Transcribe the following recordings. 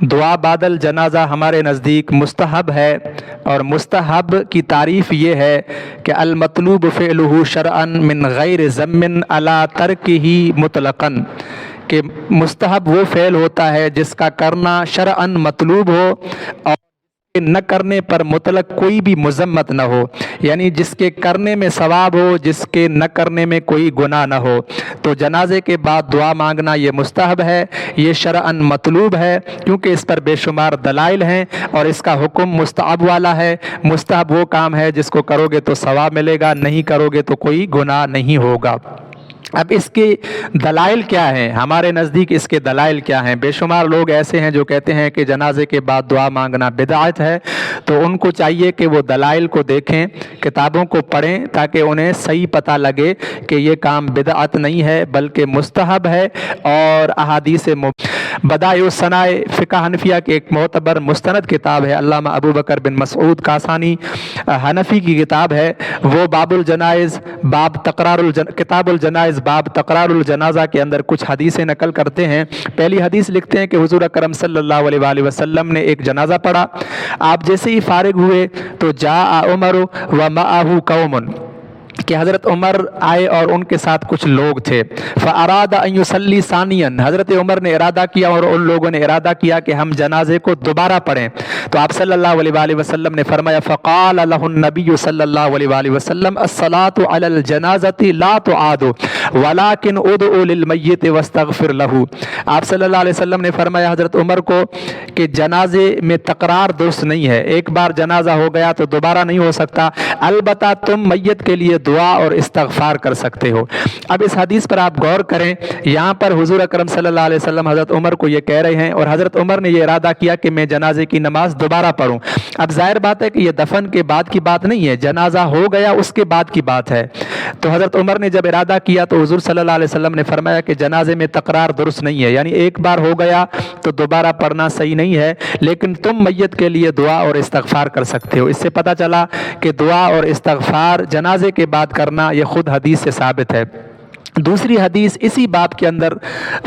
دعا بعد جنازہ ہمارے نزدیک مستحب ہے، اور مستحب کی تعریف یہ ہے کہ المطلوب فعلہ شرعا من غیر ذم علی ترکہ مطلقا، کہ مستحب وہ فعل ہوتا ہے جس کا کرنا شرعا مطلوب ہو اور نہ کرنے پر مطلق کوئی بھی مذمت نہ ہو، یعنی جس کے کرنے میں ثواب ہو، جس کے نہ کرنے میں کوئی گناہ نہ ہو۔ تو جنازے کے بعد دعا مانگنا یہ مستحب ہے، یہ شرعاً مطلوب ہے، کیونکہ اس پر بے شمار دلائل ہیں اور اس کا حکم مستحب والا ہے۔ مستحب وہ کام ہے جس کو کرو گے تو ثواب ملے گا، نہیں کرو گے تو کوئی گناہ نہیں ہوگا۔ اب اس کے دلائل کیا ہیں؟ ہمارے نزدیک اس کے دلائل کیا ہیں؟ بے شمار لوگ ایسے ہیں جو کہتے ہیں کہ جنازے کے بعد دعا مانگنا بدعت ہے، تو ان کو چاہیے کہ وہ دلائل کو دیکھیں، کتابوں کو پڑھیں، تاکہ انہیں صحیح پتہ لگے کہ یہ کام بدعت نہیں ہے بلکہ مستحب ہے۔ اور احادیث بدائع الصنائع فقہ حنفیہ کی ایک معتبر مستند کتاب ہے، علامہ ابو بکر بن مسعود کاسانی حنفی کی کتاب ہے، وہ باب الجنائز کتاب الجنائز باب تقرار الجنازہ کے اندر کچھ حدیثیں نقل کرتے ہیں۔ پہلی حدیث لکھتے ہیں کہ حضور اکرم صلی اللہ علیہ وآلہ وسلم نے ایک جنازہ پڑھا، آپ جیسے ہی فارغ ہوئے تو جاء عمر ومعہ قوم، کہ حضرت عمر آئے اور ان کے ساتھ کچھ لوگ تھے۔ فاراد ان یصلی ثانیا، حضرت عمر نے ارادہ کیا اور ان لوگوں نے ارادہ کیا کہ ہم جنازے کو دوبارہ پڑھیں، تو آپ صلی اللہ علیہ وآلہ وسلم نے فرمایا فقال له النبی صلی اللہ علیہ وآلہ وسلم الصلاۃ علی الجنازۃ لا تعاد ولکن ادعوا للمیت واستغفر له۔ آپ صلی اللہ علیہ وسلم نے فرمایا حضرت عمر کو کہ جنازے میں تکرار درست نہیں ہے، ایک بار جنازہ ہو گیا تو دوبارہ نہیں ہو سکتا، البتہ تم میت کے لیے دعا اور استغفار کر سکتے ہو۔ اب اس حدیث پر آپ غور کریں، یہاں پر حضور اکرم صلی اللہ علیہ وسلم حضرت عمر کو یہ کہہ رہے ہیں، اور حضرت عمر نے یہ ارادہ کیا کہ میں جنازے کی نماز دوبارہ پڑھوں۔ اب ظاہر بات ہے کہ یہ دفن کے بعد کی بات نہیں ہے، جنازہ ہو گیا اس کے بعد کی بات ہے۔ تو حضرت عمر نے جب ارادہ کیا تو حضور صلی اللہ علیہ وسلم نے فرمایا کہ جنازے میں تکرار درست نہیں ہے، یعنی ایک بار ہو گیا تو دوبارہ پڑھنا صحیح نہیں ہے، لیکن تم میت کے لیے دعا اور استغفار کر سکتے ہو۔ اس سے پتہ چلا کہ دعا اور استغفار جنازے کے بعد کرنا یہ خود حدیث سے ثابت ہے۔ دوسری حدیث اسی باب کے اندر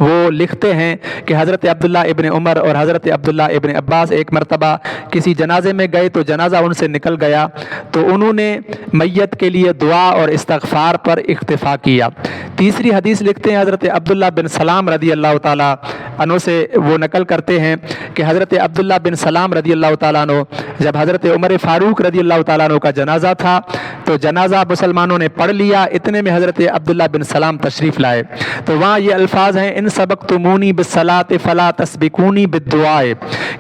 وہ لکھتے ہیں کہ حضرت عبداللہ ابن عمر اور حضرت عبداللہ ابن عباس ایک مرتبہ کسی جنازے میں گئے تو جنازہ ان سے نکل گیا، تو انہوں نے میت کے لیے دعا اور استغفار پر اکتفا کیا۔ تیسری حدیث لکھتے ہیں حضرت عبداللہ بن سلام رضی اللہ تعالیٰ عنہ سے، وہ نقل کرتے ہیں کہ حضرت عبداللہ بن سلام رضی اللہ تعالیٰ عنہ جب حضرت عمر فاروق رضی اللہ تعالیٰ عنہ کا جنازہ تھا تو جنازہ مسلمانوں نے پڑھ لیا، اتنے میں حضرت عبداللہ بن سلام تشریف لائے، تو وہاں یہ الفاظ ہیں ان سبقتمونی بالصلاۃ فلا تسبقونی بالدعاء،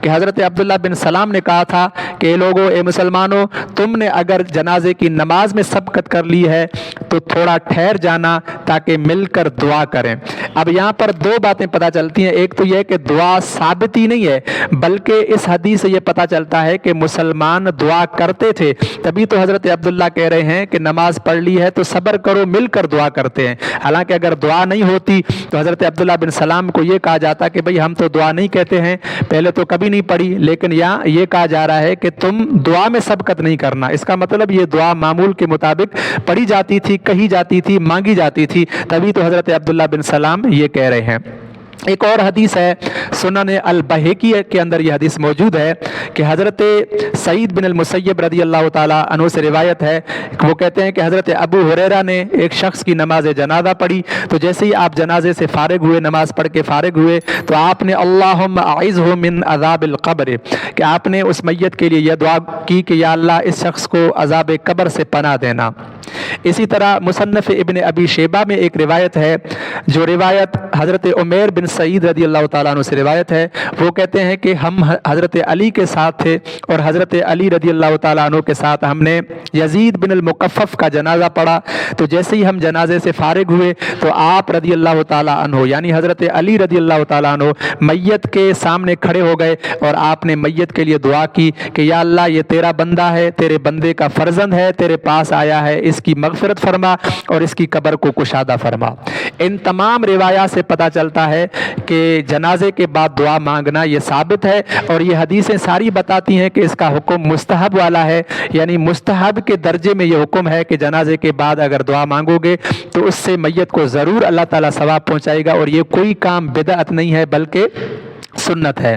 کہ حضرت عبداللہ بن سلام نے کہا تھا کہ اے لوگو، اے مسلمانوں، تم نے اگر جنازے کی نماز میں سبقت کر لی ہے تو تھوڑا ٹھہر جانا تاکہ مل کر دعا کریں۔ اب یہاں پر دو باتیں پتہ چلتی ہیں، ایک تو یہ کہ دعا ثابت ہی نہیں ہے، بلکہ اس حدیث سے یہ پتہ چلتا ہے کہ مسلمان دعا کرتے تھے، تبھی تو حضرت عبداللہ کہہ رہے ہیں کہ نماز پڑھ لی ہے تو صبر کرو، مل کر دعا کرتے ہیں۔ حالانکہ اگر دعا نہیں ہوتی تو حضرت عبداللہ بن سلام کو یہ کہا جاتا کہ بھئی ہم تو دعا نہیں کہتے ہیں، پہلے تو کبھی نہیں پڑھی، لیکن یہاں یہ کہا جا رہا ہے کہ تم دعا میں سبقت نہیں کرنا، اس کا مطلب یہ دعا معمول کے مطابق پڑھی جاتی تھی، کہی جاتی تھی، مانگی جاتی تھی، تبھی تو حضرت عبداللہ بن سلام یہ کہہ رہے ہیں۔ ایک اور حدیث ہے سنن البہقی کے اندر یہ حدیث موجود ہے کہ حضرت سعید بن المسیب رضی اللہ تعالیٰ عنہ سے روایت ہے، وہ کہتے ہیں کہ حضرت ابو ہریرہ نے ایک شخص کی نماز جنازہ پڑھی، تو جیسے ہی آپ جنازے سے فارغ ہوئے، نماز پڑھ کے فارغ ہوئے، تو آپ نے اللہم اعذہ من عذاب القبر، کہ آپ نے اس میت کے لیے یہ دعا کی کہ یا اللہ اس شخص کو عذاب قبر سے پناہ دینا۔ اسی طرح مصنف ابن ابی شیبہ میں ایک روایت ہے، جو روایت حضرت عمیر بن سعید رضی اللہ تعالیٰ عنہ سے روایت ہے، وہ کہتے ہیں کہ ہم حضرت علی کے ساتھ تھے اور حضرت علی رضی اللہ تعالیٰ عنہ کے ساتھ ہم نے یزید بن المکفف کا جنازہ پڑھا، تو جیسے ہی ہم جنازے سے فارغ ہوئے تو آپ رضی اللہ تعالیٰ عنہ یعنی حضرت علی رضی اللہ تعالیٰ عنہ میت کے سامنے کھڑے ہو گئے اور آپ نے میت کے لیے دعا کی کہ یا اللہ یہ تیرا بندہ ہے، تیرے بندے کا فرزند ہے، تیرے پاس آیا ہے، اس کی مغفرت فرما اور اس کی قبر کو کشادہ فرما۔ ان تمام روایات سے پتہ چلتا ہے کہ جنازے کے بعد دعا مانگنا یہ ثابت ہے، اور یہ حدیثیں ساری بتاتی ہیں کہ اس کا حکم مستحب والا ہے، یعنی مستحب کے درجے میں یہ حکم ہے کہ جنازے کے بعد اگر دعا مانگو گے تو اس سے میت کو ضرور اللہ تعالیٰ ثواب پہنچائے گا، اور یہ کوئی کام بدعت نہیں ہے بلکہ سنت ہے۔